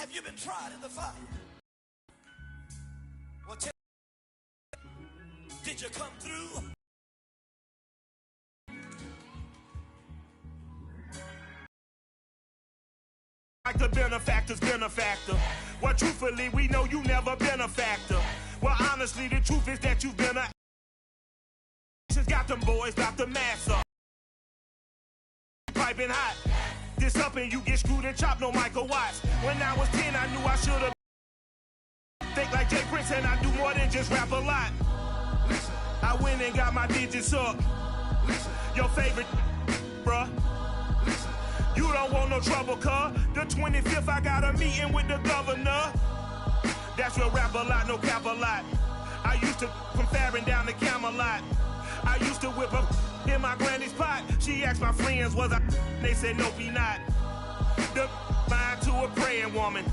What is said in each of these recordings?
Have you been tried in the fire? Well, did you come through? Like the benefactor's benefactor. Well, truthfully, we know you never been a factor. Well, honestly, the truth is that you've been a got them boys about the mass up. Piping hot. This up and you get screwed and chopped, no Michael Watts. When I was 10, I knew I should have. Think like Jay Prince and I do more than just rap a lot. Listen, I went and got my digits up. Listen, your favorite, bruh. Listen, you don't want no trouble, cuz. The 25th, I got a meeting with the governor. That's real rap a lot, no cap a lot. I used to from Farron down to Camelot. I used to whip up in my granny's pot. She asked my friends, was I? They said, nope, he not. The mind to a praying woman.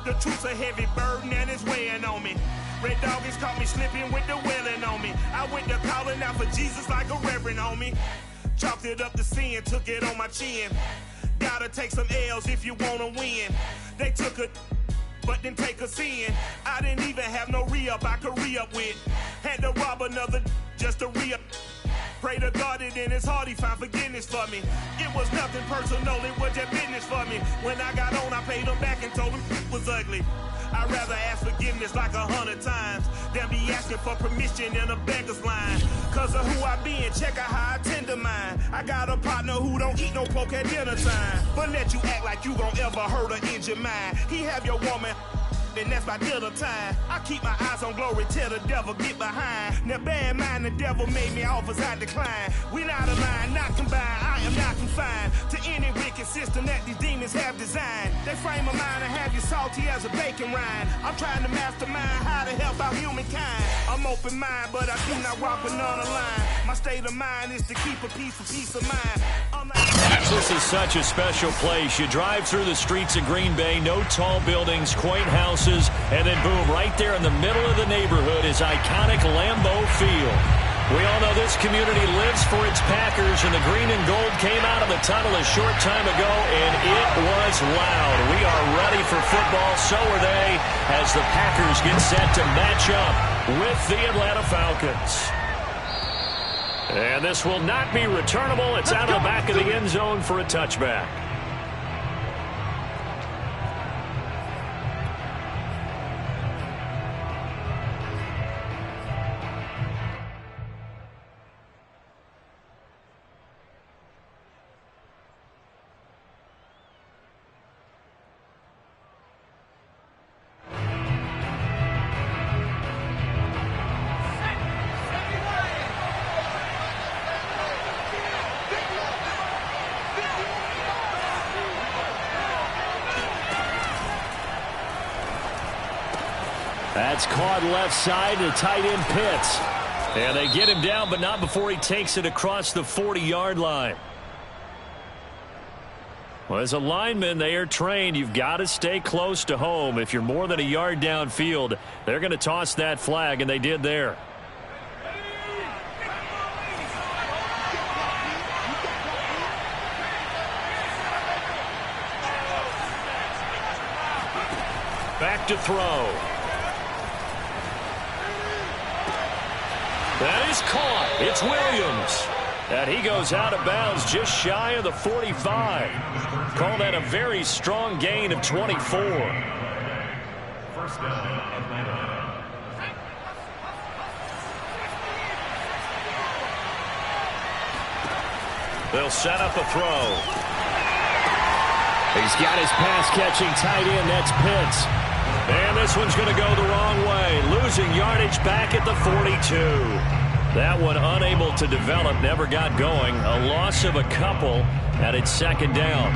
The truth's a heavy burden and it's weighing on me. Red Doggies caught me slipping with the wailing on me. I went to calling out for Jesus like a reverend on me. Chalked it up to sin, took it on my chin. Gotta take some L's if you wanna win. They took a but didn't take a sin. I didn't even have no re-up I could re-up with. Had to rob another just to re-up. Pray to God that in his heart he found forgiveness for me. It was nothing personal, it was just business for me. When I got on, I paid him back and told him it was ugly. I'd rather ask forgiveness like 100 times than be asking for permission in a beggar's line. Cause of who I be and check out how I tend to mine. I got a partner who don't eat no pork at dinner time, but let you act like you gon' ever hurt or injure mine. He have your woman, and that's my dinner time. I keep my eyes on glory till the devil get behind. Now bear in mind the devil made me offers I decline. We not aligned, not combined, I am not confined to any wicked system that these demons have designed. They frame a mind and have you salty as a bacon rind. I'm trying to mastermind how to help out humankind. I'm open mind, but I do not walk with none line. My state of mind is to keep a peace of mind. This is such a special place. You drive through the streets of Green Bay, no tall buildings, quaint houses, and then boom, right there in the middle of the neighborhood is iconic Lambeau Field. We all know this community lives for its Packers, and the green and gold came out of the tunnel a short time ago, and it was loud. We are ready for football, so are they, as the Packers get set to match up with the Atlanta Falcons. And this will not be returnable. It's out of the back of the end zone for a touchback. That's caught left side to tight end Pitts. And they get him down, but not before he takes it across the 40-yard line. Well, as a lineman, they are trained. You've got to stay close to home. If you're more than a yard downfield, they're going to toss that flag, and they did there. Back to throw. That is caught. It's Williams. And he goes out of bounds just shy of the 45. Call that a very strong gain of 24. First down, Atlanta. They'll set up a throw. He's got his pass-catching tight end. That's Pitts. And this one's going to go the wrong way. Losing yardage back at the 42. That one unable to develop, never got going. A loss of a couple, and it's second down.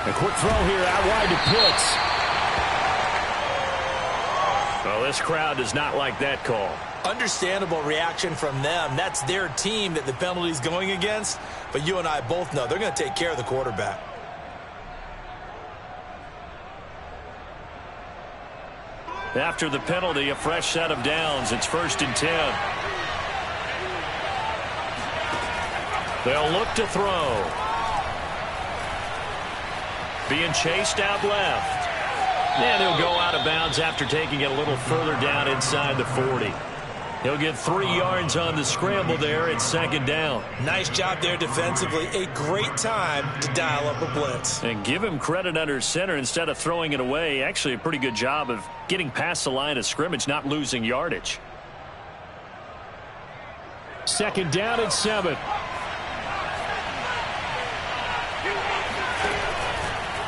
A quick throw here out wide to Pitts. Well, this crowd does not like that call. Understandable reaction from them. That's their team that the penalty's going against. But you and I both know they're going to take care of the quarterback. After the penalty, a fresh set of downs. It's 1st and 10. They'll look to throw. Being chased out left. And he'll go out of bounds after taking it a little further down inside the 40. He'll get 3 yards on the scramble there. It's 2nd down. Nice job there defensively. A great time to dial up a blitz. And give him credit under center instead of throwing it away. Actually a pretty good job of getting past the line of scrimmage, not losing yardage. 2nd down and 7.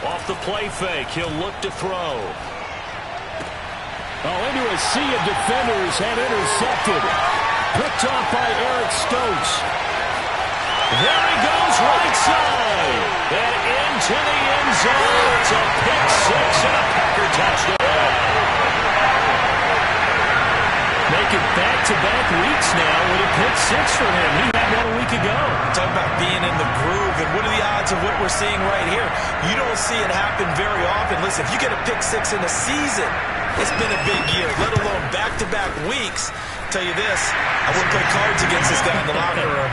Off the play fake, he'll look to throw. Into a sea of defenders and intercepted. Picked off by Eric Stokes. There he goes, right side. And into the end zone. It's a pick 6 and a Packer touchdown. Making back-to-back weeks now with a pick 6 for him. He had one a week ago. Talk about being in the groove, and what are the odds of what we're seeing right here? You don't see it happen very often. Listen, if you get a pick 6 in a season, it's been a big year, let alone back-to-back weeks. Tell you this, I wouldn't play cards against this guy in the locker room.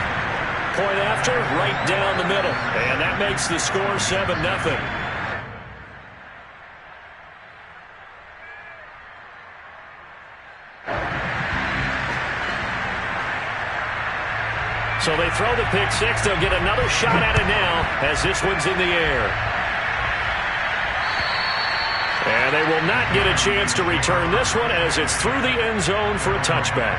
Point after, right down the middle. And that makes the score 7-0. So they throw the pick 6. They'll get another shot at it now as this one's in the air. And they will not get a chance to return this one as it's through the end zone for a touchback.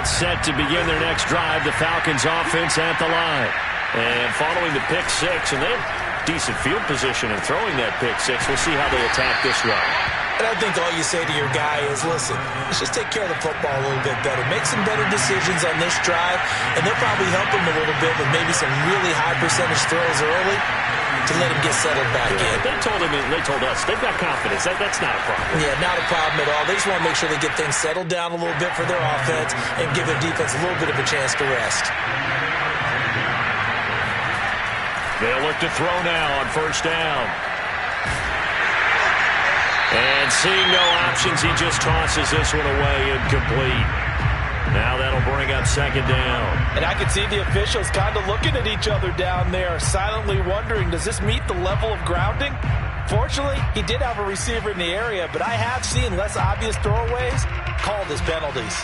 Set to begin their next drive, the Falcons offense at the line. And following the pick 6, and they have decent field position in throwing that pick 6. We'll see how they attack this run. And I think all you say to your guy is, listen, let's just take care of the football a little bit better. Make some better decisions on this drive, and they'll probably help him a little bit with maybe some really high percentage throws early to let him get settled back in. They told him, they told us, they've got confidence. That's not a problem. Yeah, not a problem at all. They just want to make sure they get things settled down a little bit for their offense and give their defense a little bit of a chance to rest. They'll look to throw now on 1st down. And seeing no options, he just tosses this one away incomplete. Now that'll bring up 2nd down. And I can see the officials kind of looking at each other down there, silently wondering, does this meet the level of grounding? Fortunately, he did have a receiver in the area, but I have seen less obvious throwaways called as penalties.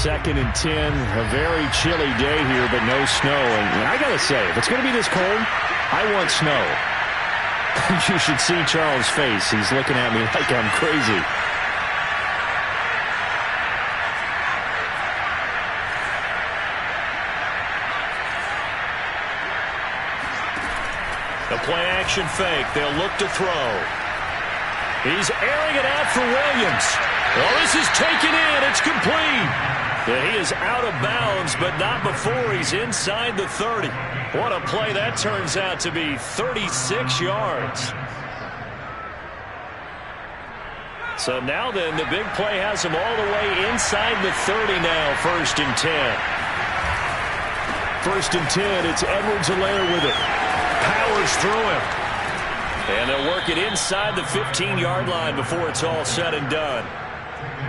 2nd and 10, a very chilly day here, but no snow. And I got to say, if it's going to be this cold, I want snow. You should see Charles' face. He's looking at me like I'm crazy. The play-action fake. They'll look to throw. He's airing it out for Williams. Well, this is taken in. It's complete. Yeah, he is out of bounds, but not before he's inside the 30. What a play that turns out to be, 36 yards. So now then, the big play has him all the way inside the 30 now, 1st and 10. 1st and 10, it's Edwards-Helaire with it. Powers through him. And they'll work it inside the 15-yard line before it's all said and done.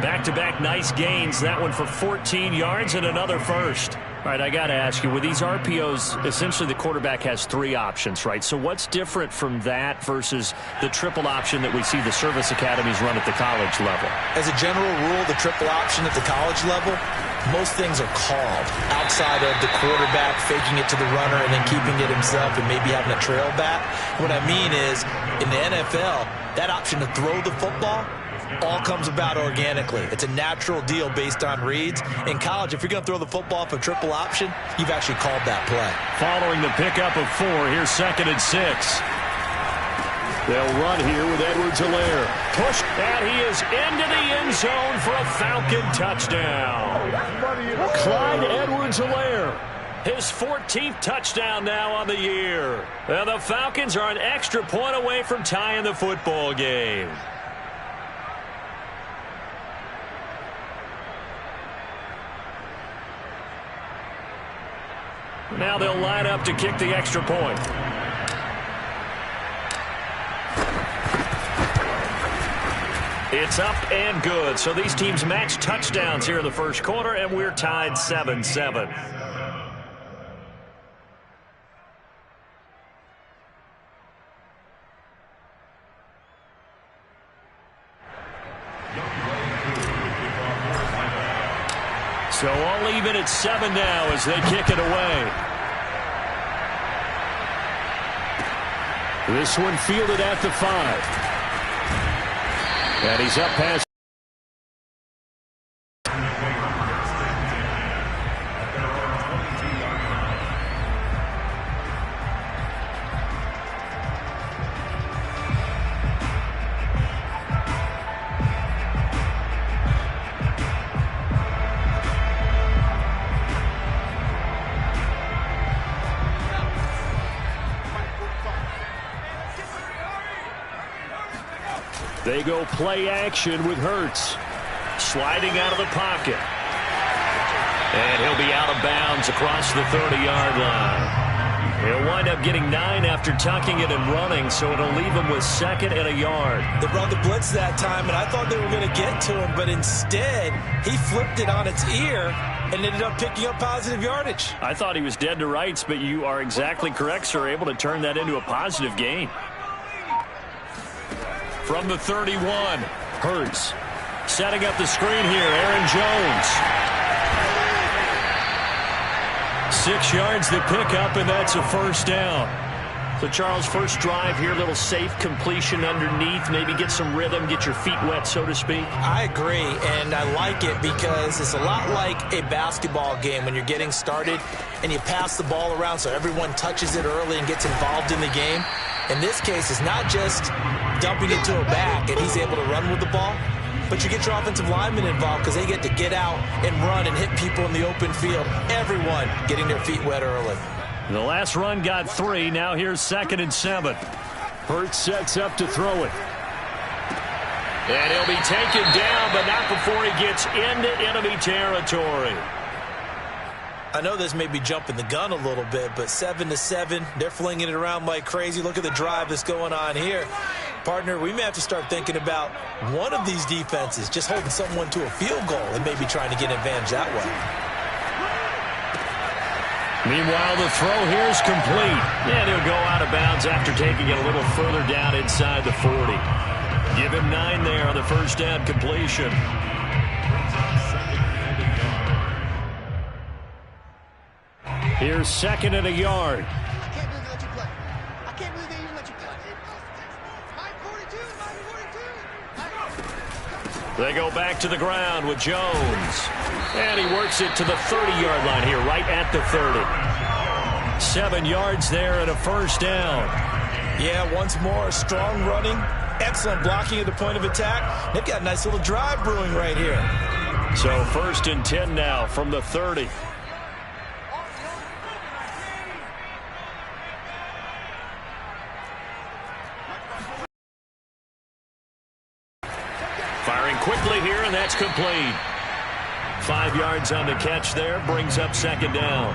Back-to-back nice gains. That one for 14 yards and another first. All right, I got to ask you, with these RPOs, essentially the quarterback has 3 options, right? So what's different from that versus the triple option that we see the service academies run at the college level? As a general rule, the triple option at the college level, most things are called outside of the quarterback faking it to the runner and then keeping it himself and maybe having a trail back. What I mean is, in the NFL, that option to throw the football all comes about organically. It's a natural deal based on reads. In college, if you're going to throw the football for triple option, you've actually called that play. Following the pickup of 4, here's 2nd and 6. They'll run here with Edwards-Helaire. Push, and he is into the end zone for a Falcon touchdown. Clyde Edwards-Helaire. His 14th touchdown now on the year. And the Falcons are an extra point away from tying the football game. Now they'll line up to kick the extra point. It's up and good. So these teams match touchdowns here in the first quarter, and we're tied 7-7. So all even at 7 now as they kick it away. This one fielded at the 5. And he's up past. They go play action with Hurts. Sliding out of the pocket. And he'll be out of bounds across the 30-yard line. He'll wind up getting 9 after tucking it and running, so it'll leave him with 2nd and a yard. They brought the blitz that time, and I thought they were going to get to him, but instead he flipped it on its ear and ended up picking up positive yardage. I thought he was dead to rights, but you are exactly correct, sir. Able to turn that into a positive gain. From the 31, Hurts setting up the screen here. Aaron Jones. 6 yards the pickup, and that's a first down. So, Charles, first drive here, little safe completion underneath, maybe get some rhythm, get your feet wet, so to speak. I agree, and I like it because it's a lot like a basketball game when you're getting started and you pass the ball around so everyone touches it early and gets involved in the game. In this case, it's not just dumping it to a back and he's able to run with the ball, but you get your offensive linemen involved because they get to get out and run and hit people in the open field. Everyone getting their feet wet early. The last run got 3. Now here's 2nd and 7. Hurts sets up to throw it. And he'll be taken down, but not before he gets into enemy territory. I know this may be jumping the gun a little bit, but 7-7, they're flinging it around like crazy. Look at the drive that's going on here. Partner, we may have to start thinking about one of these defenses just holding someone to a field goal and maybe trying to get an advantage that way. Meanwhile, the throw here is complete. And he'll go out of bounds after taking it a little further down inside the 40. Give him 9 there on the first down completion. Here's 2nd and a yard. I can't believe they let you play. I can't believe they even let you play. My 42, my 42. They go back to the ground with Jones. And he works it to the 30-yard line here, right at the 30. 7 yards there and a first down. Yeah, once more, strong running, excellent blocking at the point of attack. They've got a nice little drive brewing right here. So 1st and 10 now from the 30. Firing quickly here, and that's complete. 5 yards on the catch there, brings up 2nd down.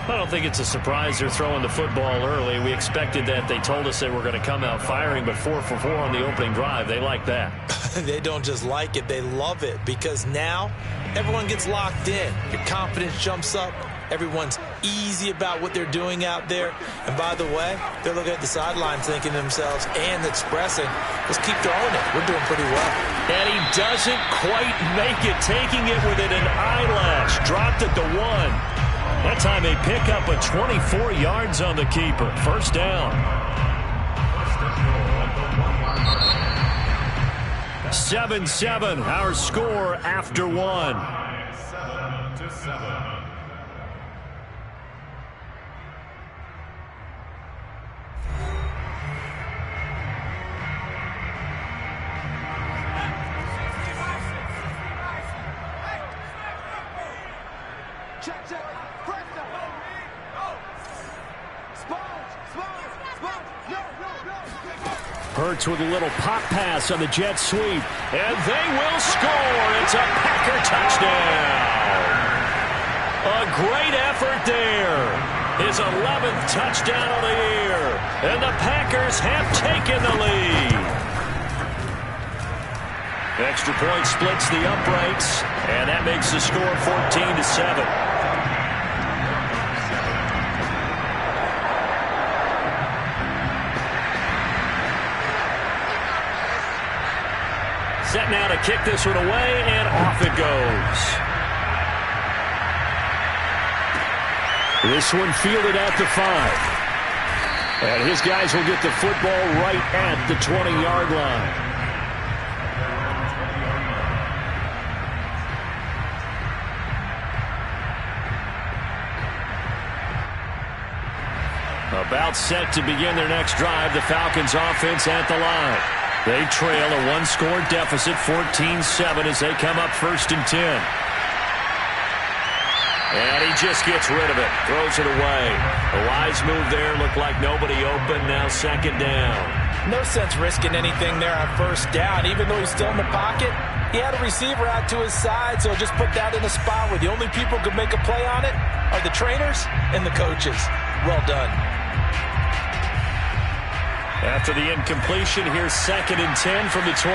I don't think it's a surprise they're throwing the football early. We expected that. They told us they were going to come out firing, but 4 for 4 on the opening drive. They like that. They don't just like it, they love it, because now everyone gets locked in. Your confidence jumps up. Everyone's easy about what they're doing out there. And by the way, they're looking at the sidelines thinking to themselves and expressing, let's keep throwing it. We're doing pretty well. And he doesn't quite make it, taking it within an eyelash. Dropped at the 1. That time they pick up a 24 yards on the keeper. First down. 7-7, our score after 1. 7-7. Hurts with a little pop pass on the jet sweep. And they will score. It's a Packer touchdown. A great effort there. His 11th touchdown of the year. And the Packers have taken the lead. Extra point splits the uprights, and that makes the score 14-7. Set now to kick this one away, and off it goes. This one fielded at the 5. And his guys will get the football right at the 20-yard line. About set to begin their next drive, the Falcons offense at the line. They trail a one-score deficit, 14-7, as they come up 1st and 10. And he just gets rid of it, throws it away. A wise move there, looked like nobody open, now 2nd down. No sense risking anything there on 1st down, even though he's still in the pocket. He had a receiver out to his side, so just put that in a spot where the only people who could make a play on it are the trainers and the coaches. Well done. After the incompletion, here's 2nd and 10 from the 20.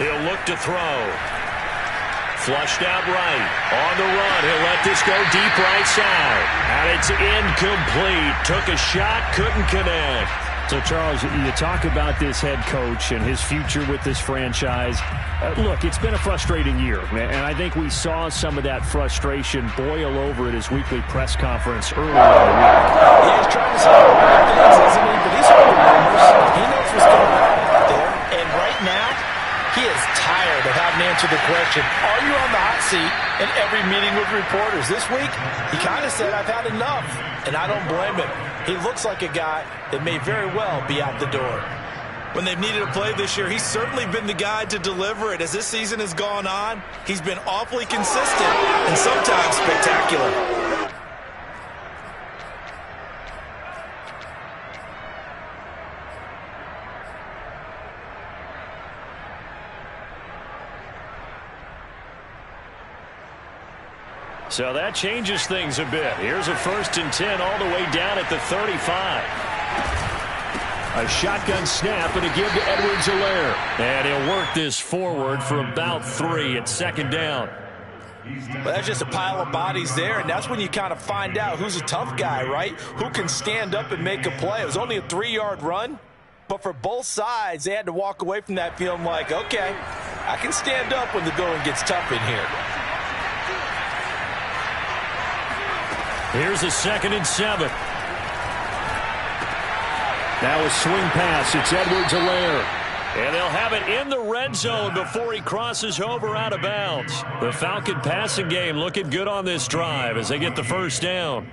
He'll look to throw. Flushed out right. On the run. He'll let this go deep right side. And it's incomplete. Took a shot, couldn't connect. So, Charles, you talk about this head coach and his future with this franchise. Look, it's been a frustrating year, and I think we saw some of that frustration boil over at his weekly press conference earlier in the week. Yeah, he's trying to say the right things, isn't he? But he's heard the rumors. He knows what's going on out there. And right now, he is tired of having to answer the question, are you on the hot seat in every meeting with reporters? This week, he kind of said, I've had enough, and I don't blame him. He looks like a guy that may very well be out the door. When they've needed a play this year, he's certainly been the guy to deliver it. As this season has gone on, he's been awfully consistent and sometimes spectacular. So that changes things a bit. Here's a 1st and 10 all the way down at the 35. A shotgun snap and a give to Edwards-Helaire. And he'll work this forward for about 3 at 2nd down. Well, that's just a pile of bodies there, and that's when you kind of find out who's a tough guy, right? Who can stand up and make a play. It was only a 3-yard run, but for both sides, they had to walk away from that feeling like, okay, I can stand up when the going gets tough in here. Here's a 2nd and 7. Now a swing pass. It's Edwards-Helaire. And they'll have it in the red zone before he crosses over out of bounds. The Falcon passing game looking good on this drive as they get the 1st down.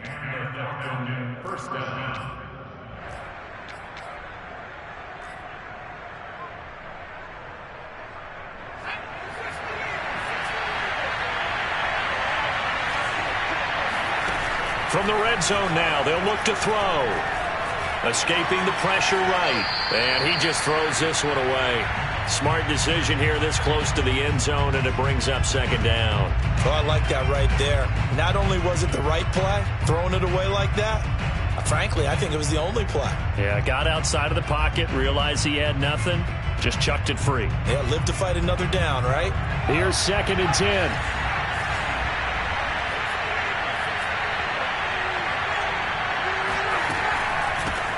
From the red zone now, they'll look to throw. Escaping the pressure right. And he just throws this one away. Smart decision here this close to the end zone, and it brings up 2nd down. Oh, I like that right there. Not only was it the right play, throwing it away like that, frankly, I think it was the only play. Yeah, got outside of the pocket, realized he had nothing, just chucked it free. Yeah, live to fight another down, right? Here's 2nd and 10.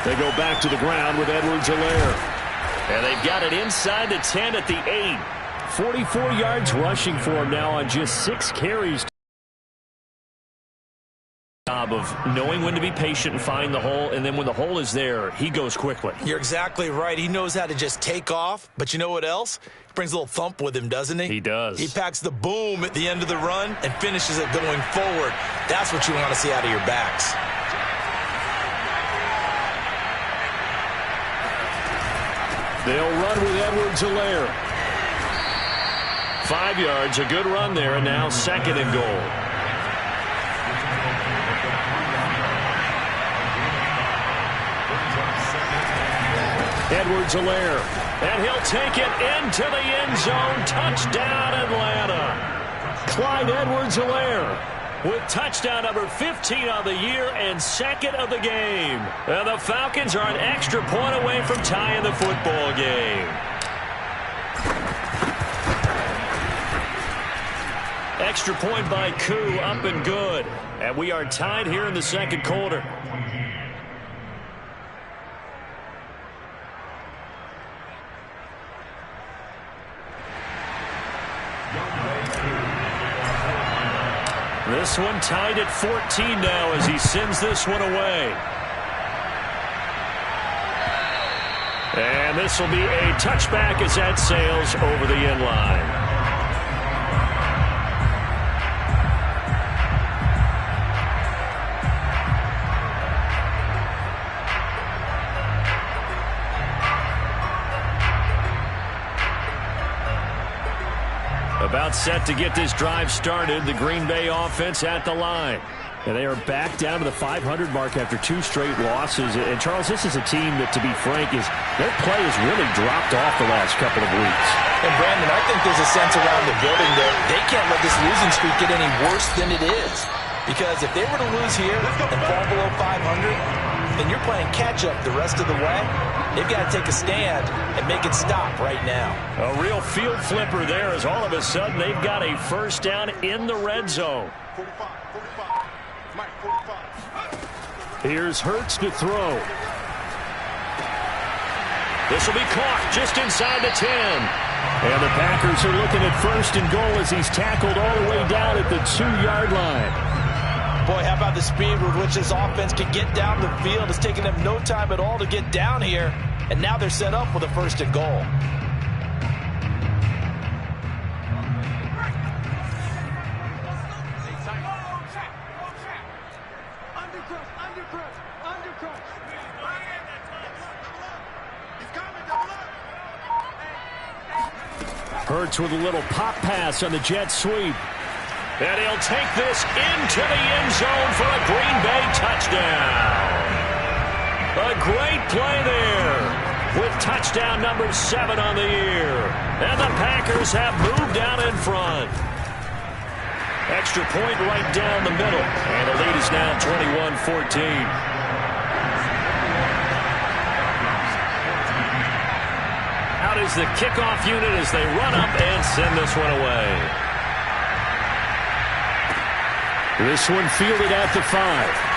They go back to the ground with Edwards-Helaire. And they've got it inside the 10 at the 8. 44 yards rushing for him now on just 6 carries. Job of knowing when to be patient and find the hole, and then when the hole is there, he goes quickly. You're exactly right. He knows how to just take off, but you know what else? He brings a little thump with him, doesn't he? He does. He packs the boom at the end of the run and finishes it going forward. That's what you want to see out of your backs. They'll run with Edwards-Helaire. 5 yards, a good run there, and now 2nd and goal. Edwards-Helaire. And he'll take it into the end zone. Touchdown, Atlanta. Clyde Edwards-Helaire with touchdown number 15 on the year and second of the game. And the Falcons are an extra point away from tying the football game. Extra point by Koo, up and good. And we are tied here in the second quarter. This one tied at 14 now as he sends this one away. And this will be a touchback as that sails over the end line. About set to get this drive started. The Green Bay offense at the line. And they are back down to the 500 mark after 2 straight losses. And, Charles, this is a team that, to be frank, their play has really dropped off the last couple of weeks. And, Brandon, I think there's a sense around the building that they can't let this losing streak get any worse than it is. Because if they were to lose here and fall below 500, then you're playing catch-up the rest of the way. They've got to take a stand and make it stop right now. A real field flipper there as all of a sudden they've got a first down in the red zone. 45. Mike, 45. Here's Hurts to throw. This will be caught just inside the 10. And the Packers are looking at first and goal as he's tackled all the way down at the 2-yard line. Boy, how about the speed with which this offense can get down the field? It's taken them no time at all to get down here. And now they're set up with a first and goal. Hurts with a little pop pass on the jet sweep. And he'll take this into the end zone for a Green Bay touchdown. A great play there with touchdown number 7 on the year. And the Packers have moved down in front. Extra point right down the middle. And the lead is now 21-14. Out is the kickoff unit as they run up and send this one away. This one fielded at the 5.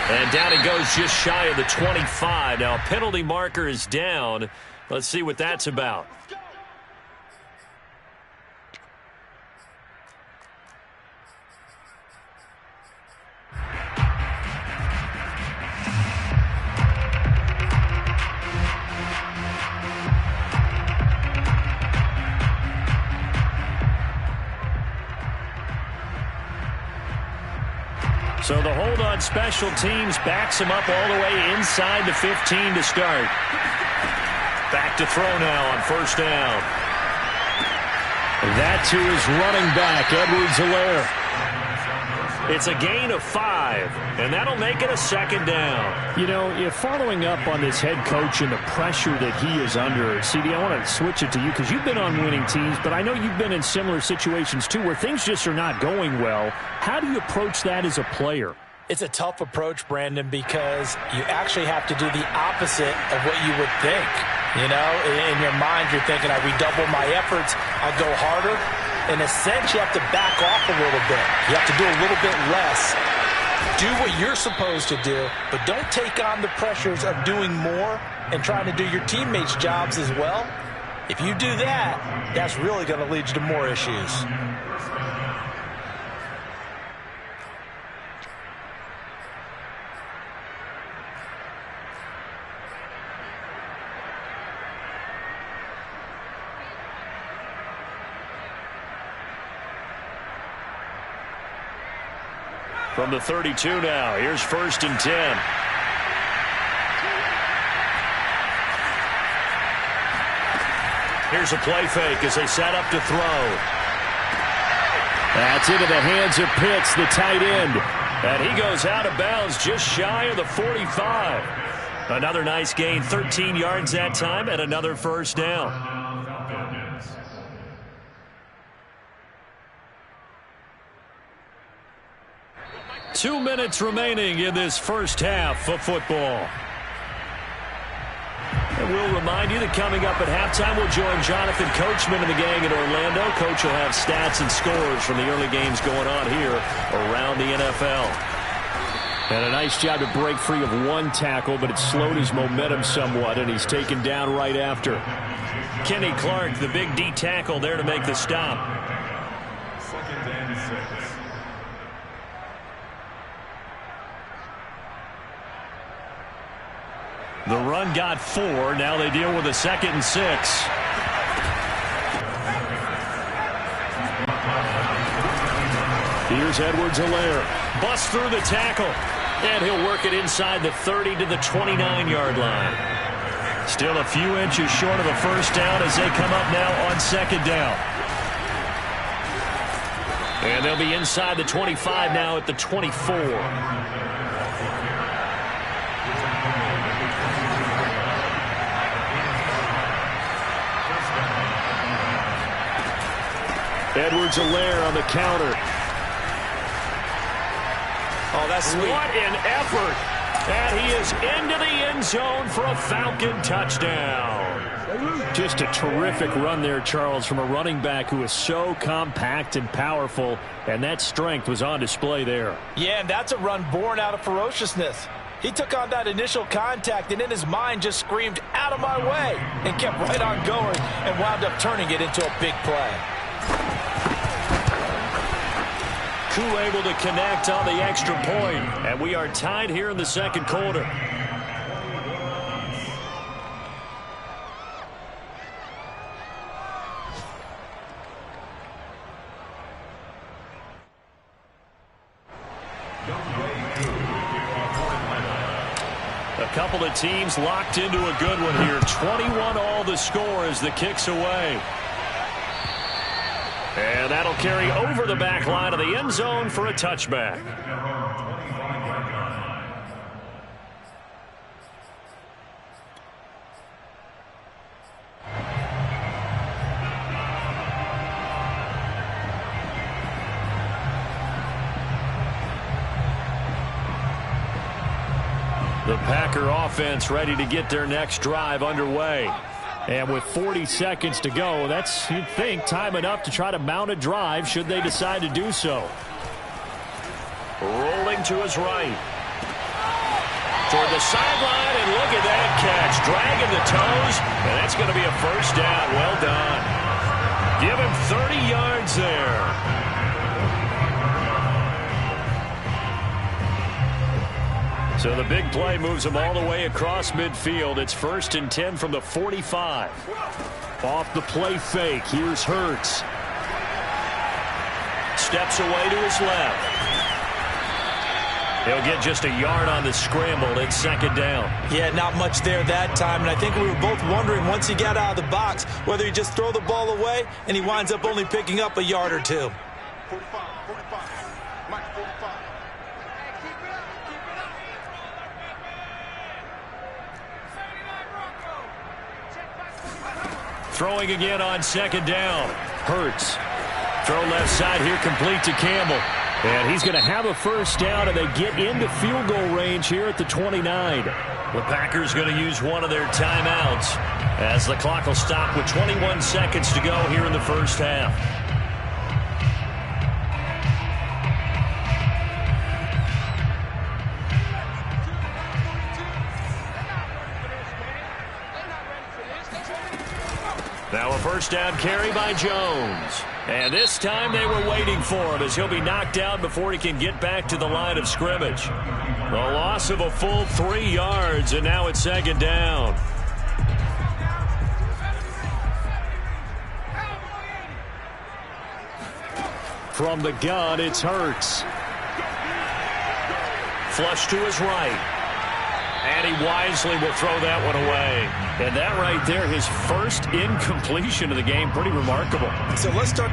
And down it goes just shy of the 25. Now a penalty marker is down. Let's see what that's about. So the hold on special teams backs him up all the way inside the 15 to start. Back to throw now on first down. That to his running back, Edwards-Helaire. It's a gain of 5, and that'll make it a second down. You know, if following up on this head coach and the pressure that he is under, CD, I want to switch it to you because you've been on winning teams, but I know you've been in similar situations too where things just are not going well. How do you approach that as a player? It's a tough approach, Brandon, because you actually have to do the opposite of what you would think. You know, in your mind, you're thinking, I redouble my efforts, I go harder. In a sense, you have to back off a little bit. You have to do a little bit less. Do what you're supposed to do, but don't take on the pressures of doing more and trying to do your teammates' jobs as well. If you do that, that's really going to lead you to more issues. From the 32 now, here's first and 10. Here's a play fake as they set up to throw. That's into the hands of Pitts, the tight end. And he goes out of bounds just shy of the 45. Another nice gain, 13 yards that time, and another first down. 2 minutes remaining in this first half of football. And we'll remind you that coming up at halftime, we'll join Jonathan Coachman and the gang in Orlando. Coach will have stats and scores from the early games going on here around the NFL. And a nice job to break free of one tackle, but it slowed his momentum somewhat, and he's taken down right after. Kenny Clark, the big D tackle, there to make the stop. The run got 4. Now they deal with a 2nd and 6. Here's Edwards-Helaire. Busts through the tackle. And he'll work it inside the 30 to the 29-yard line. Still a few inches short of a first down as they come up now on 2nd down. And they'll be inside the 25 now at the 24. Edwards-Helaire on the counter. Oh, that's sweet. What an effort. And he is into the end zone for a Falcon touchdown. Just a terrific run there, Charles, from a running back who is so compact and powerful, and that strength was on display there. Yeah, and that's a run born out of ferociousness. He took on that initial contact and in his mind just screamed, "Out of my way," and kept right on going and wound up turning it into a big play. Koo able to connect on the extra point, and we are tied here in the second quarter. A couple of teams locked into a good one here. 21 all the score as the kick's away. And that'll carry over the back line of the end zone for a touchback. The Packer offense ready to get their next drive underway. And with 40 seconds to go, that's, you'd think, time enough to try to mount a drive should they decide to do so. Rolling to his right. Toward the sideline, and look at that catch. Dragging the toes, and that's going to be a first down. Well done. Give him 30 yards there. So the big play moves them all the way across midfield. It's 1st and 10 from the 45. Off the play fake. Here's Hurts. Steps away to his left. He'll get just a yard on the scramble. It's 2nd down. Yeah, not much there that time. And I think we were both wondering once he got out of the box whether he just throw the ball away and he winds up only picking up a yard or two. 45. Mike 45. Throwing again on 2nd down. Hurts. Throw left side here, complete to Campbell. And he's going to have a first down, and they get into field goal range here at the 29. The Packers going to use one of their timeouts as the clock will stop with 21 seconds to go here in the first half. Now a first down carry by Jones. And this time they were waiting for him as he'll be knocked down before he can get back to the line of scrimmage. The loss of a full 3 yards, and now it's 2nd down. From the gun, it's Hurts. Flush to his right. And he wisely will throw that one away. And that right there, his first incompletion of the game, pretty remarkable. So let's start.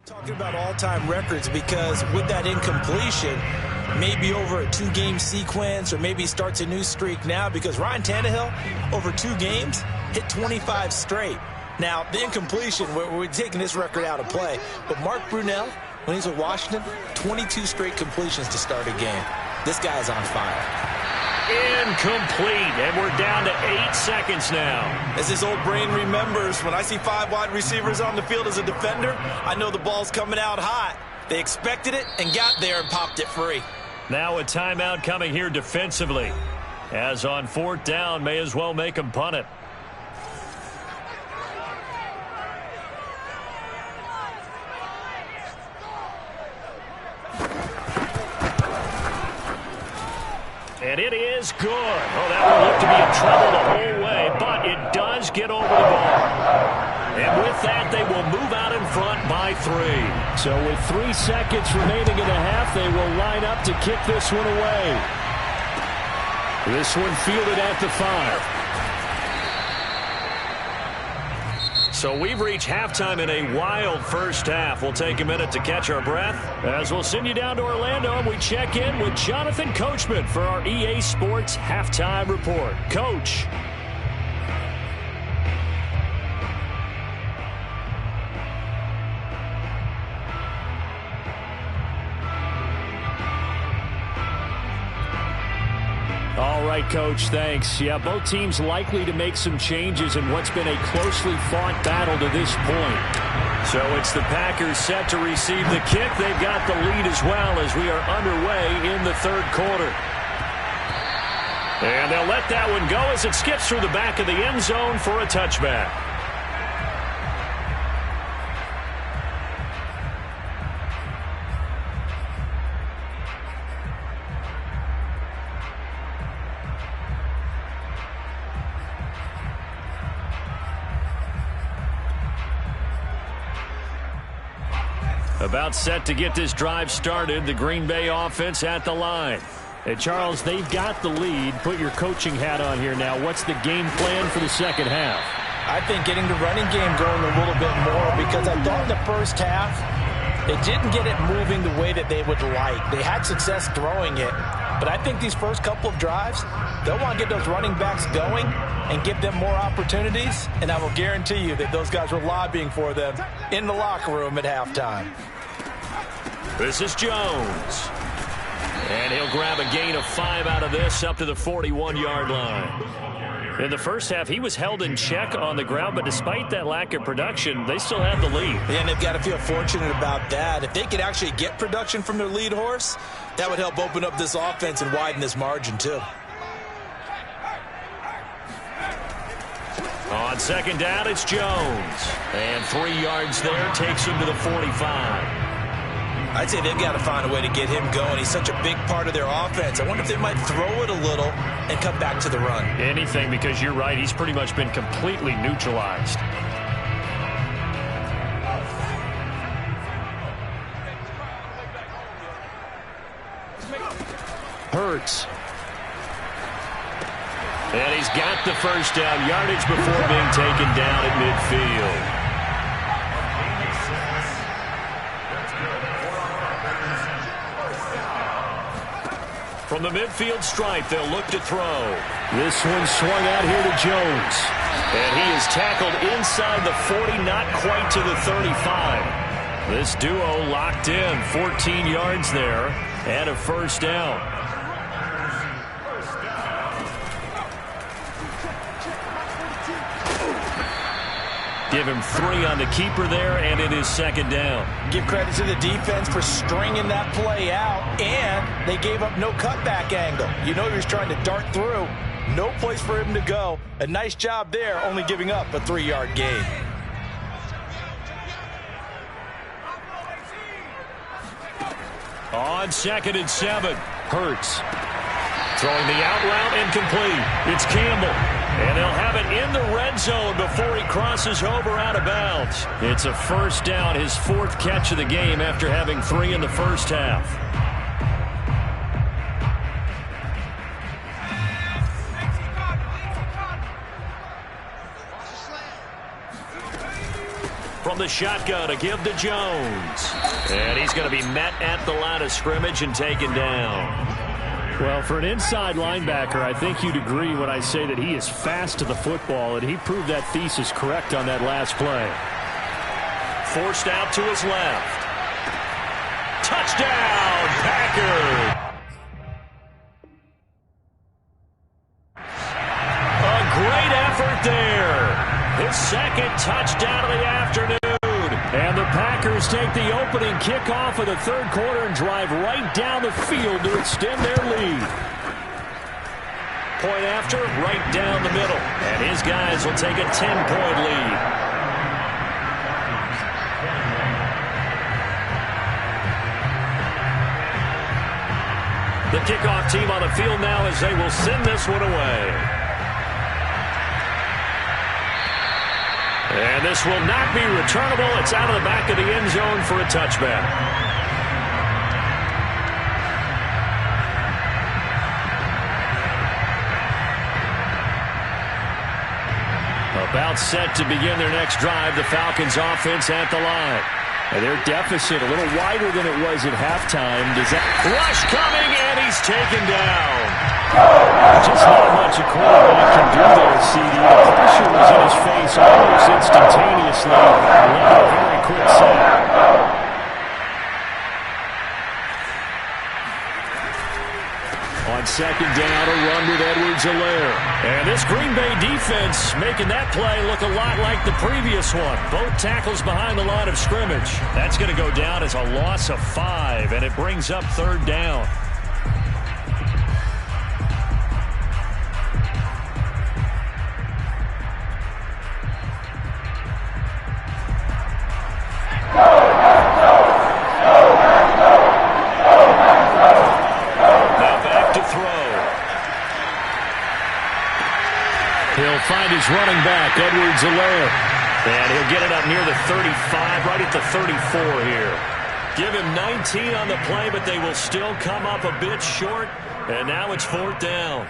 Talking about all-time records, because with that incompletion, maybe over a 2-game sequence, or maybe starts a new streak now, because Ryan Tannehill, over 2 games, hit 25 straight. Now, the incompletion, we're taking this record out of play, but Mark Brunell, when he's with Washington, 22 straight completions to start a game. This guy is on fire. Incomplete, and we're down to 8 seconds now. As his old brain remembers, when I see 5 wide receivers on the field as a defender, I know the ball's coming out hot. They expected it and got there and popped it free. Now a timeout coming here defensively. As on 4th down, may as well make him punt it. And it is good. Oh, that one looked to be in trouble the whole way, but it does get over the ball. And with that, they will move out in front by 3. So with 3 seconds remaining in the half, they will line up to kick this one away. This one fielded at the 5. So we've reached halftime in a wild first half. We'll take a minute to catch our breath as we'll send you down to Orlando and we check in with Jonathan Coachman for our EA Sports Halftime Report. Coach. All right, Coach, thanks. Yeah, both teams likely to make some changes in what's been a closely fought battle to this point. So it's the Packers set to receive the kick. They've got the lead as well as we are underway in the 3rd quarter. And they'll let that one go as it skips through the back of the end zone for a touchback. About set to get this drive started. The Green Bay offense at the line. Hey, Charles, they've got the lead. Put your coaching hat on here now. What's the game plan for the second half? I think getting the running game going a little bit more, because I thought in the first half it didn't get it moving the way that they would like. They had success throwing it, but I think these first couple of drives, they'll want to get those running backs going and give them more opportunities, and I will guarantee you that those guys were lobbying for them in the locker room at halftime. This is Jones. And he'll grab a gain of 5 out of this up to the 41-yard line. In the first half, he was held in check on the ground, but despite that lack of production, they still have the lead. And they've got to feel fortunate about that. If they could actually get production from their lead horse, that would help open up this offense and widen this margin too. On second down, it's Jones. And 3 yards there takes him to the 45. I'd say they've got to find a way to get him going. He's such a big part of their offense. I wonder if they might throw it a little and come back to the run. Anything, because you're right. He's pretty much been completely neutralized. Hurts. And he's got the first down yardage before being taken down at midfield. From the midfield stripe, they'll look to throw. This one swung out here to Jones. And he is tackled inside the 40, not quite to the 35. This duo locked in, 14 yards there, and a first down. Give him 3 on the keeper there, and it is second down. Give credit to the defense for stringing that play out, and they gave up no cutback angle. You know he was trying to dart through. No place for him to go. A nice job there, only giving up a 3-yard gain. On 2nd and 7, Hurts. Throwing the out route incomplete. It's Campbell. And they'll have it in the red zone before he crosses over out of bounds. It's a first down, his 4th catch of the game after having 3 in the first half. From From the shotgun, a give to Jones. And he's going to be met at the line of scrimmage and taken down. Well, for an inside linebacker, I think you'd agree when I say that he is fast to the football, and he proved that thesis correct on that last play. Forced out to his left. Touchdown, Packers! A great effort there. His second touchdown of the afternoon. And the Packers take the opening kickoff of the third quarter and drive right down the field to extend their lead. Point after, right down the middle. And his guys will take a 10-point lead. The kickoff team on the field now as they will send this one away. And this will not be returnable. It's out of the back of the end zone for a touchback. About set to begin their next drive, the Falcons offense at the line. And their deficit a little wider than it was at halftime. Does that rush coming, and he's taken down. Just not much a quarterback can do there, CD. The pressure was in his face almost instantaneously. A very quick sack. On second down, a run with Edwards-Helaire. And this Green Bay defense making that play look a lot like the previous one. Both tackles behind the line of scrimmage. That's going to go down as a loss of 5, and it brings up third down. Find his running back, Edwards-Helaire. And he'll get it up near the 35, right at the 34 here. Give him 19 on the play, but they will still come up a bit short. And now it's fourth down.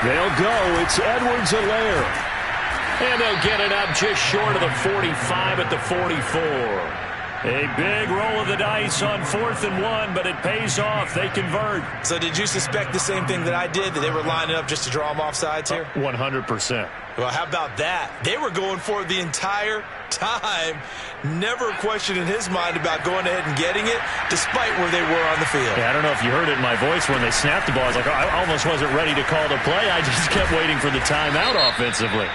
They'll go. It's Edwards-Helaire. And they'll get it up just short of the 45 at the 44. A big roll of the dice on 4th and 1, but it pays off. They convert. So did you suspect the same thing that I did, that they were lining up just to draw them off sides here? 100%. Well, how about that? They were going for it the entire time. Never a question in his mind about going ahead and getting it, despite where they were on the field. Yeah, I don't know if you heard it in my voice when they snapped the ball. I was like, I almost wasn't ready to call the play. I just kept waiting for the timeout offensively.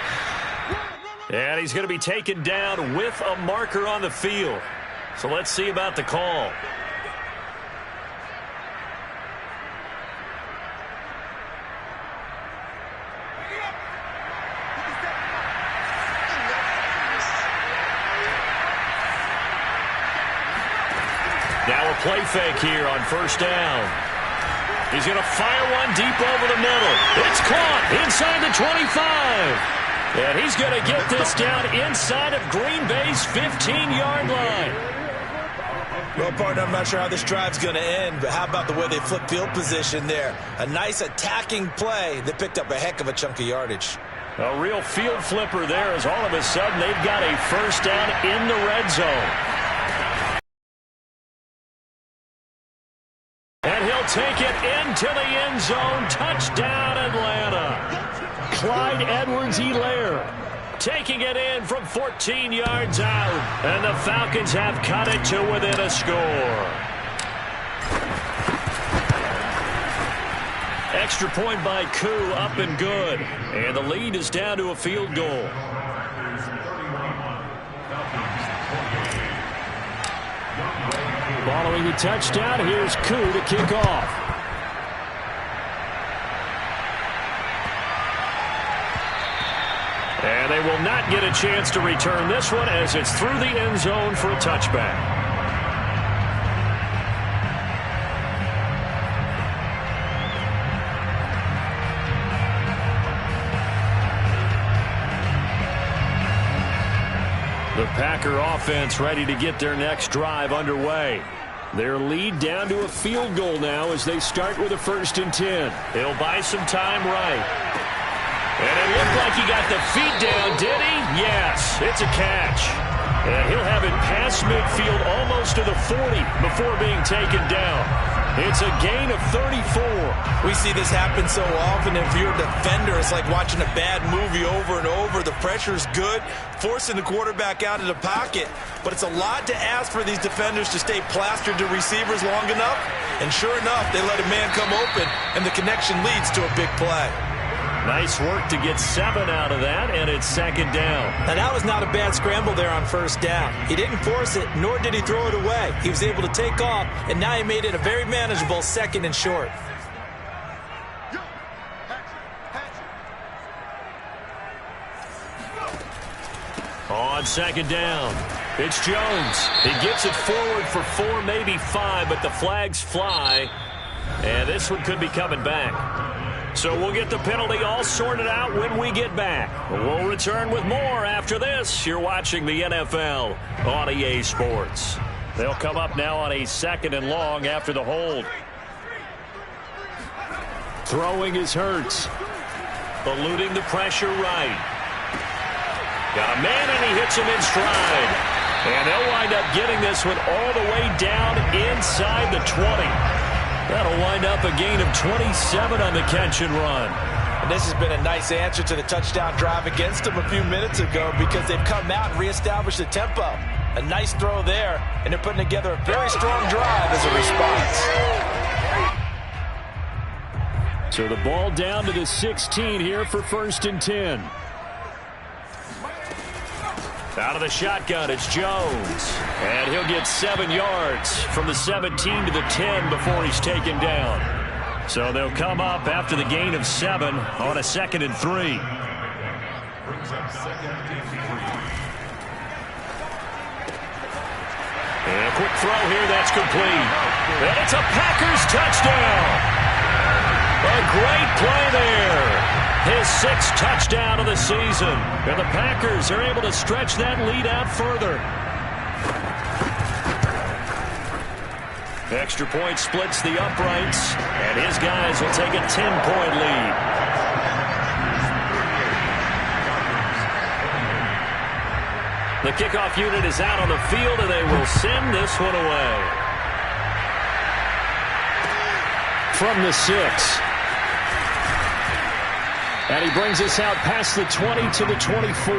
And he's going to be taken down with a marker on the field. So let's see about the call. Now a play fake here on first down. He's going to fire one deep over the middle. It's caught inside the 25. And he's going to get this down inside of Green Bay's 15-yard line. Well, partner, I'm not sure how this drive's going to end, but how about the way they flip field position there? A nice attacking play that picked up a heck of a chunk of yardage. A real field flipper there as all of a sudden they've got a first down in the red zone. And he'll take it into the end zone. Touchdown, Atlanta. Clyde Edwards-Helaire taking it in from 14 yards out. And the Falcons have cut it to within a score. Extra point by Koo, up and good. And the lead is down to a field goal. Following the touchdown, here's Koo to kick off. And they will not get a chance to return this one as it's through the end zone for a touchback. The Packer offense ready to get their next drive underway. Their lead down to a field goal now as they start with a 1st and 10. He'll buy some time right. And it looked like he got the feet down, did he? Yes, it's a catch. And he'll have it past midfield almost to the 40 before being taken down. It's a gain of 34. We see this happen so often. If you're a defender, it's like watching a bad movie over and over. The pressure's good, forcing the quarterback out of the pocket. But it's a lot to ask for these defenders to stay plastered to receivers long enough. And sure enough, they let a man come open, and the connection leads to a big play. Nice work to get 7 out of that, and it's 2nd down. Now, that was not a bad scramble there on 1st down. He didn't force it, nor did he throw it away. He was able to take off, and now he made it a very manageable 2nd and short. On 2nd down, it's Jones. He gets it forward for 4, maybe 5, but the flags fly, and this one could be coming back. So we'll get the penalty all sorted out when we get back. We'll return with more after this. You're watching the NFL on EA Sports. They'll come up now on a 2nd and long after the hold. Throwing is Hurts. Eluding the pressure right. Got a man and he hits him in stride. And they'll wind up getting this one all the way down inside the 20. That'll wind up a gain of 27 on the catch and run. And this has been a nice answer to the touchdown drive against them a few minutes ago because they've come out and reestablished the tempo. A nice throw there, and they're putting together a very strong drive as a response. So the ball down to the 16 here for 1st and 10. Out of the shotgun, it's Jones. And he'll get 7 yards from the 17 to the 10 before he's taken down. So they'll come up after the gain of 7 on a 2nd and 3. And a quick throw here, that's complete. And it's a Packers touchdown. A great play there. His 6th touchdown of the season. And the Packers are able to stretch that lead out further. Extra point splits the uprights, and his guys will take a 10-point lead. The kickoff unit is out on the field, and they will send this one away. From the 6. And he brings us out past the 20 to the 24.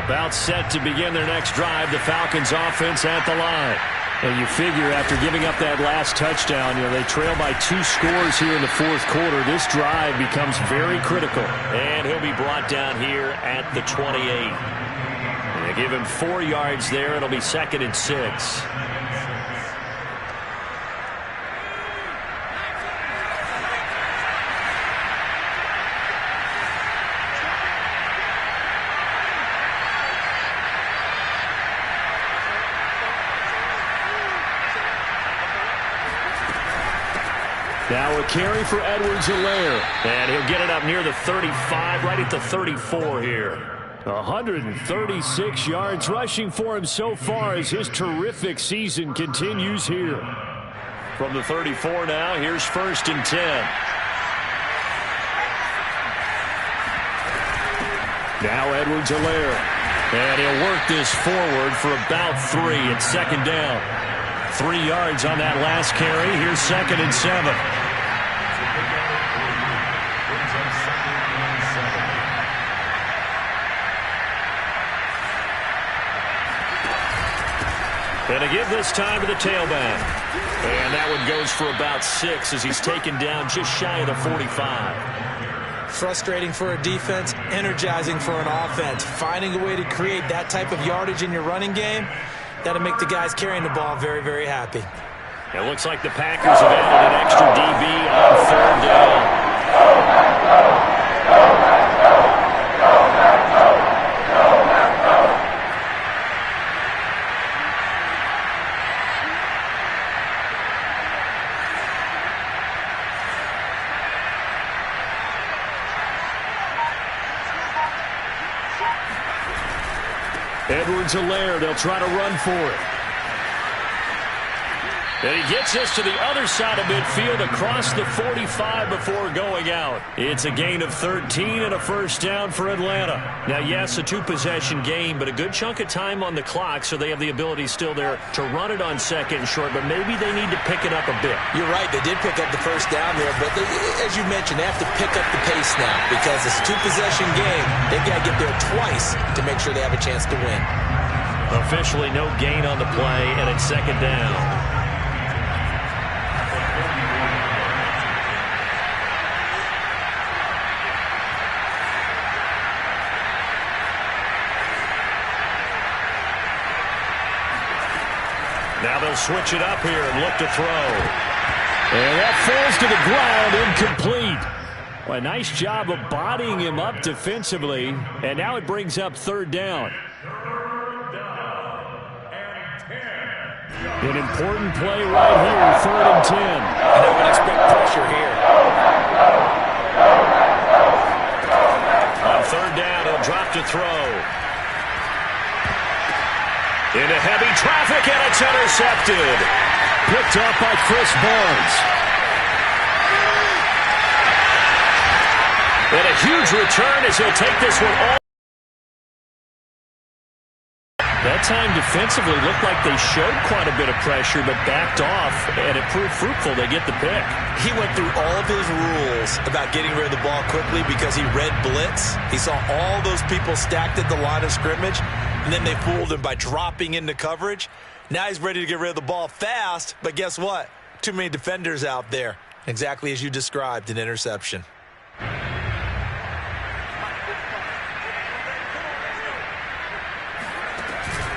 About set to begin their next drive, the Falcons offense at the line. And you figure after giving up that last touchdown, they trail by 2 scores here in the 4th quarter. This drive becomes very critical. And he'll be brought down here at the 28. They give him 4 yards there. It'll be 2nd and 6. Now a carry for Edwards-Helaire. And he'll get it up near the 35, right at the 34 here. 136 yards rushing for him so far as his terrific season continues here. From the 34 now, here's 1st and 10. Now Edwards-Helaire. And he'll work this forward for about 3 at 2nd down. 3 yards on that last carry. Here's 2nd and 7. And again this time to the tailback. And that one goes for about 6 as he's taken down just shy of the 45. Frustrating for a defense, energizing for an offense. Finding a way to create that type of yardage in your running game, That'll make the guys carrying the ball very, very happy. It looks like the Packers have added an extra DB on 3rd down. Edwards-Helaire, they'll try to run for it. And he gets us to the other side of midfield across the 45 before going out. It's a gain of 13 and a first down for Atlanta. Now, yes, a 2-possession game, but a good chunk of time on the clock, so they have the ability still there to run it on 2nd and short, but maybe they need to pick it up a bit. You're right. They did pick up the first down there, but as you mentioned, they have to pick up the pace now because it's a 2-possession game. They've got to get there twice to make sure they have a chance to win. Officially no gain on the play, and it's 2nd down. Now they'll switch it up here and look to throw. And that falls to the ground, incomplete. Well, a nice job of bodying him up defensively, and now it brings up 3rd down. An important play right here, 3rd and 10. And I would expect pressure here. On 3rd down, he'll drop to throw. Into heavy traffic, and it's intercepted. Picked up by Chris Barnes. And a huge return as he'll take this one all. That time defensively looked like they showed quite a bit of pressure, but backed off, and it proved fruitful. They get the pick. He went through all of his rules about getting rid of the ball quickly because he read blitz. He saw all those people stacked at the line of scrimmage, and then they fooled him by dropping into coverage. Now he's ready to get rid of the ball fast, but guess what? Too many defenders out there. Exactly as you described, an interception.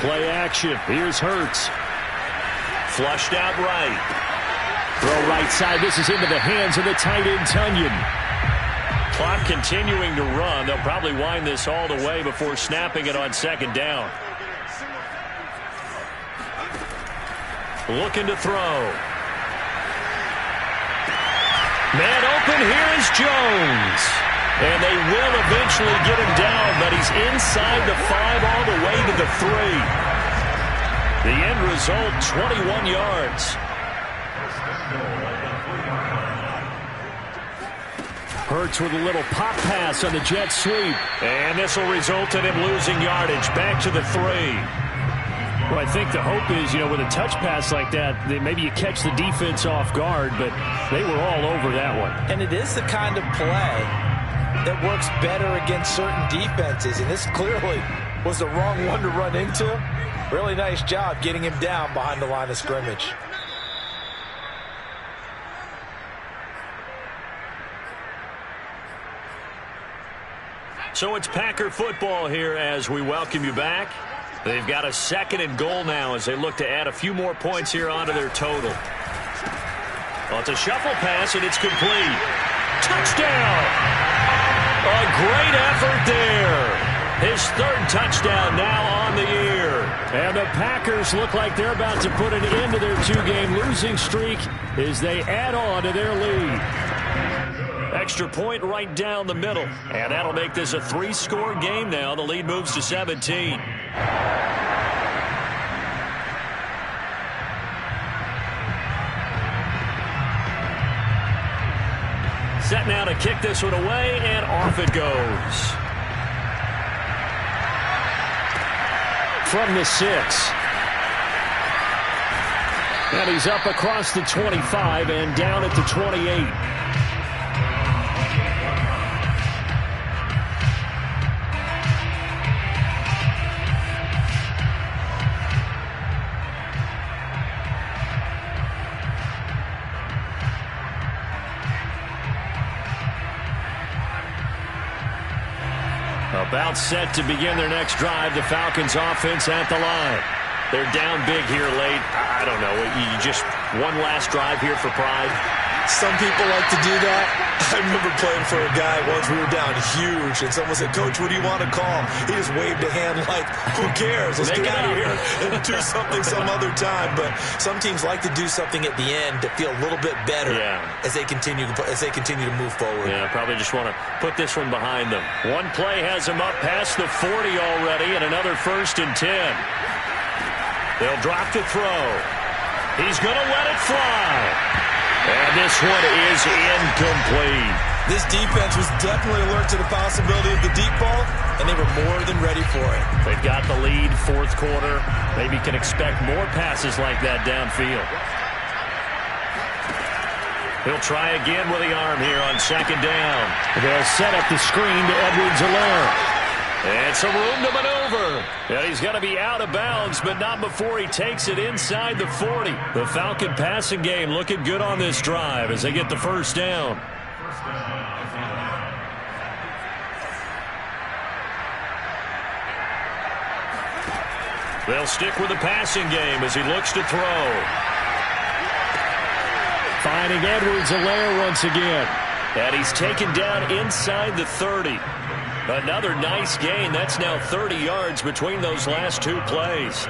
Play action. Here's Hurts. Flushed out right. Throw right side. This is into the hands of the tight end, Tunyon. Clock continuing to run. They'll probably wind this all the way before snapping it on 2nd down. Looking to throw. Man open. Here is Jones. And they will eventually get him down, but he's inside the 5 all the way to the 3. The end result, 21 yards. Hurts with a little pop pass on the jet sweep. And this will result in him losing yardage back to the 3. Well, I think the hope is, with a touch pass like that, maybe you catch the defense off guard, but they were all over that one. And it is the kind of play that works better against certain defenses, and this clearly was the wrong one to run into. Really nice job getting him down behind the line of scrimmage. So it's Packer football here as we welcome you back. They've got a 2nd and goal now as they look to add a few more points here onto their total. Well, it's a shuffle pass, and it's complete. Touchdown! A great effort there. His 3rd touchdown now on the year. And the Packers look like they're about to put an end to their 2-game losing streak as they add on to their lead. Extra point right down the middle. And that'll make this a 3-score game now. The lead moves to 17. Set now to kick this one away, and off it goes. From the 6. And he's up across the 25 and down at the 28. About set to begin their next drive. The Falcons offense at the line. They're down big here late. I don't know. You just one last drive here for pride. Some people like to do that. I remember playing for a guy once. We were down huge, and someone said, "Coach, what do you want to call?" He just waved a hand like, "Who cares? Let's get out of here and do something some other time." But some teams like to do something at the end to feel a little bit better as they continue to move forward. Yeah, probably just want to put this one behind them. One play has them up past the 40 already, and another 1st and 10. They'll drop to throw. He's going to let it fly. And this one is incomplete. This defense was definitely alert to the possibility of the deep ball, and they were more than ready for it. They've got the lead, 4th quarter. Maybe can expect more passes like that downfield. He'll try again with the arm here on 2nd down. They'll set up the screen to Edwards-Helaire. And some room to maneuver. And he's going to be out of bounds, but not before he takes it inside the 40. The Falcon passing game looking good on this drive as they get the 1st down. They'll stick with the passing game as he looks to throw. Finding Edwards-Helaire once again. And he's taken down inside the 30. Another nice gain. That's now 30 yards between those last 2 plays.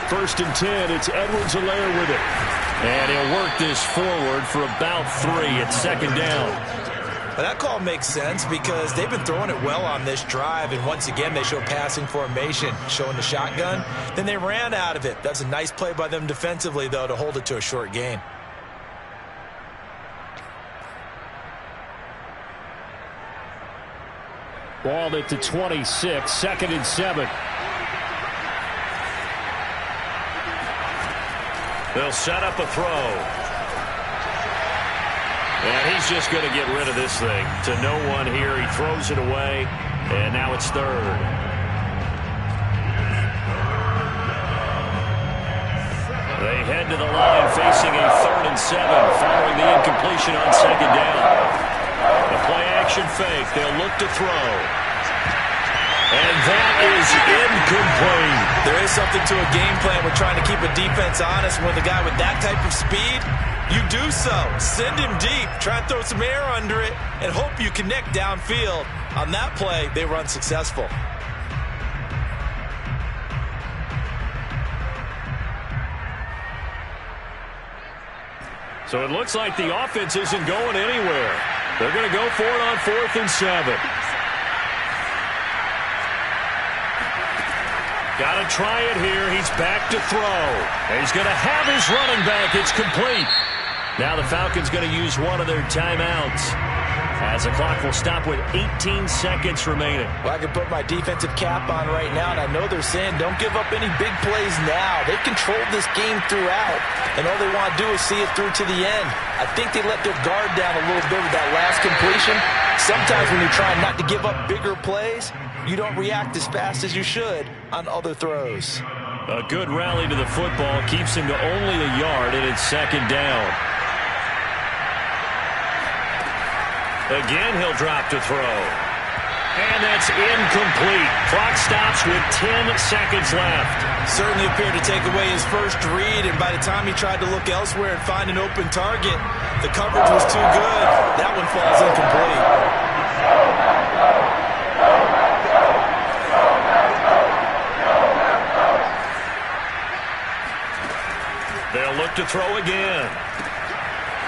First and 10, it's Edwards-Helaire with it. And he'll work this forward for about 3 at 2nd down. Well, that call makes sense because they've been throwing it well on this drive, and once again they show passing formation, showing the shotgun. Then they ran out of it. That's a nice play by them defensively, though, to hold it to a short gain. Ball at the 26, 2nd and 7. They'll set up a throw. And he's just going to get rid of this thing to no one here. He throws it away, and now it's 3rd. They head to the line facing a 3rd and 7 following the incompletion on 2nd down. The play action fake. They'll look to throw. And that is incomplete. There is something to a game plan. We're trying to keep a defense honest. When the guy with that type of speed, you do so. Send him deep. Try and throw some air under it and hope you connect downfield. On that play, they were unsuccessful. So it looks like the offense isn't going anywhere. They're going to go for it on 4th and 7. Got to try it here. He's back to throw. And he's going to have his running back. It's complete. Now the Falcons going to use one of their timeouts as the clock will stop with 18 seconds remaining. Well, I can put my defensive cap on right now, and I know they're saying don't give up any big plays now. They've controlled this game throughout, and all they want to do is see it through to the end. I think they let their guard down a little bit with that last completion. Sometimes when you're trying not to give up bigger plays, you don't react as fast as you should on other throws. A good rally to the football keeps him to only a yard, and it's 2nd down. Again, he'll drop to throw. And that's incomplete. Clock stops with 10 seconds left. Certainly appeared to take away his first read, and by the time he tried to look elsewhere and find an open target, the coverage was too good. That one falls incomplete. They'll look to throw again.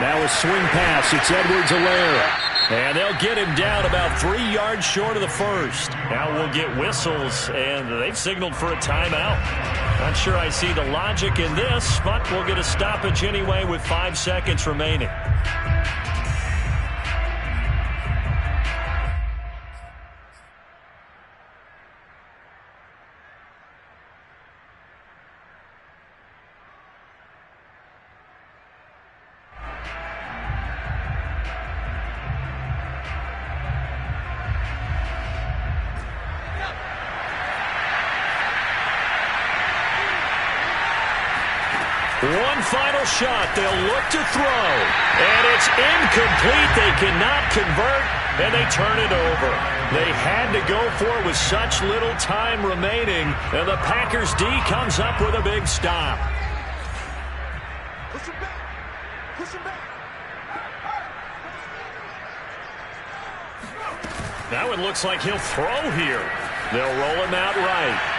Now a swing pass. It's Edwards-Helaire. And they'll get him down about 3 yards short of the 1st. Now we'll get whistles, and they've signaled for a timeout. Not sure I see the logic in this, but we'll get a stoppage anyway with 5 seconds remaining. One final shot. They'll look to throw. And it's incomplete. They cannot convert, and they turn it over. They had to go for it with such little time remaining, and the Packers D comes up with a big stop. Push him back. Push him back. Now it looks like he'll throw here. They'll roll him out right.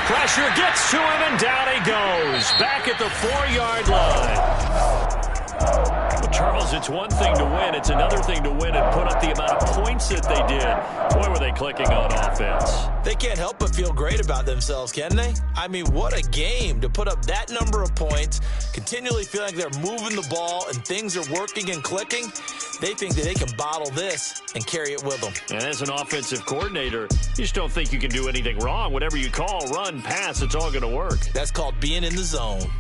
Pressure gets to him, and down he goes. Back at the 4-yard line. Well, Charles, it's one thing to win. It's another thing to win and put up the amount of points that they did. Boy, were they clicking on offense. They can't help but feel great about themselves, can they? I mean, what a game to put up that number of points, continually feel like they're moving the ball and things are working and clicking. They think that they can bottle this and carry it with them. And as an offensive coordinator, you just don't think you can do anything wrong. Whatever you call, run, pass, it's all going to work. That's called being in the zone.